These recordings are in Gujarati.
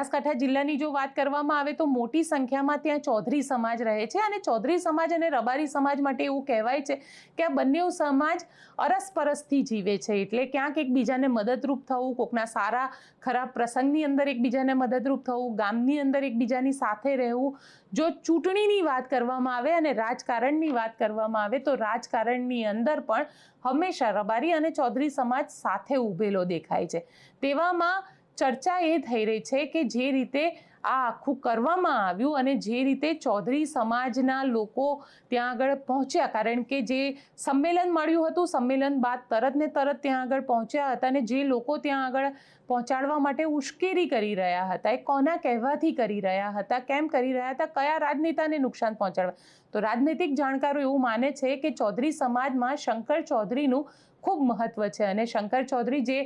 બનાસકાંઠા જિલ્લાની જો વાત કરવામાં આવે તો મોટી સંખ્યામાં ત્યાં ચૌધરી સમાજ રહે છે અને ચૌધરી સમાજ અને રબારી સમાજ માટે એવું કહેવાય છે કે આ બંને સમાજ અરસપરસથી જીવે છે, એટલે ક્યાંક એકબીજાને મદદરૂપ થવું, કોકના સારા ખરાબ પ્રસંગની અંદર એકબીજાને મદદરૂપ થવું, ગામની અંદર એકબીજાની સાથે રહેવું. જો ચૂંટણીની વાત કરવામાં આવે અને રાજકારણની વાત કરવામાં આવે તો રાજકારણની અંદર પણ હંમેશા રબારી અને ચૌધરી સમાજ સાથે ઊભેલો દેખાય છે. તેવામાં ચર્ચા એ થઈ રહી છે કે જે રીતે આ આખું કરવામાં આવ્યું અને જે રીતે ચૌધરી સમાજના લોકો ત્યાં આગળ પહોંચ્યા, કારણ કે જે સંમેલન મળ્યું હતું, સંમેલન બાદ તરત ને તરત ત્યાં આગળ પહોંચ્યા હતા અને જે લોકો ત્યાં આગળ પહોંચાડવા માટે ઉશ્કેરી કરી રહ્યા હતા, એ કોના કહેવાથી કરી રહ્યા હતા, કેમ કરી રહ્યા હતા, કયા રાજનેતાને નુકસાન પહોંચાડવા, તો રાજનૈતિક જાણકારો એવું માને છે કે ચૌધરી સમાજમાં શંકર ચૌધરીનું ખૂબ મહત્વ છે અને શંકર ચૌધરી જે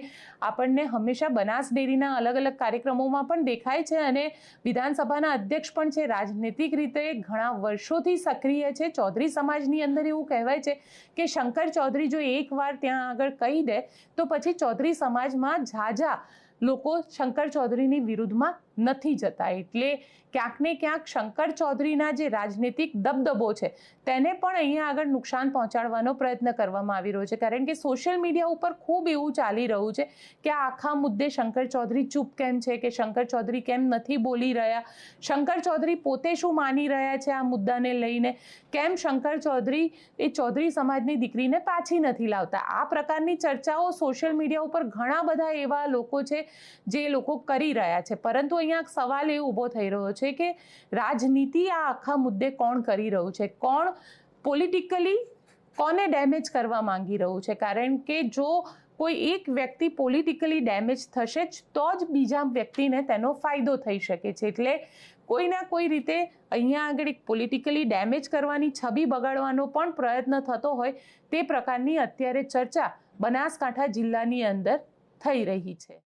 આપણને હંમેશા બનાસ ડેરીના અલગ અલગ કાર્યક્રમોમાં પણ દેખાય છે અને વિધાનસભાના અધ્યક્ષ પણ છે, રાજનૈતિક રીતે ઘણા વર્ષોથી સક્રિય છે. ચૌધરી સમાજની અંદર એવું કહેવાય છે કે શંકર ચૌધરી જો એકવાર ત્યાં આગળ કહી દે તો પછી ચૌધરી સમાજમાં ઝાઝા લોકો શંકર ચૌધરીની વિરુદ્ધમાં નથી જતા, એટલે ક્યાંક ને ક્યાંક શંકર ચૌધરીના જે રાજનૈતિક દબદબો છે તેને પણ અહીંયા આગળ નુકસાન પહોંચાડવાનો પ્રયત્ન કરવામાં આવી રહ્યો છે, કારણ કે સોશિયલ મીડિયા ઉપર ખૂબ એવું ચાલી રહ્યું છે કે આ આખા મુદ્દે શંકર ચૌધરી ચૂપ કેમ છે, કે શંકર ચૌધરી કેમ નથી બોલી રહ્યા, શંકર ચૌધરી પોતે શું માની રહ્યા છે આ મુદ્દાને લઈને, કેમ શંકર ચૌધરી એ ચૌધરી સમાજની દીકરીને પાછી નથી લાવતા. આ પ્રકારની ચર્ચાઓ સોશિયલ મીડિયા ઉપર ઘણા બધા એવા લોકો છે જે લોકો કરી રહ્યા છે, પરંતુ અહીંયા સવાલ એ ઊભો થઈ રહ્યો છે કે રાજનીતિ આ આખા મુદ્દે કોણ કરી રહ્યું છે, કોણ પોલિટિકલી કોને ડેમેજ કરવા માંગી રહ્યું છે, કારણ કે જો કોઈ એક વ્યક્તિ પોલિટિકલી ડેમેજ થશે તો જ બીજા વ્યક્તિને તેનો ફાયદો થઈ શકે છે. એટલે કોઈના કોઈ રીતે અહીંયા આગળ એક પોલિટિકલી ડેમેજ કરવાની, છબી બગાડવાનો પણ પ્રયત્ન થતો હોય તે પ્રકારની અત્યારે ચર્ચા બનાસકાંઠા જિલ્લાની અંદર થઈ રહી છે.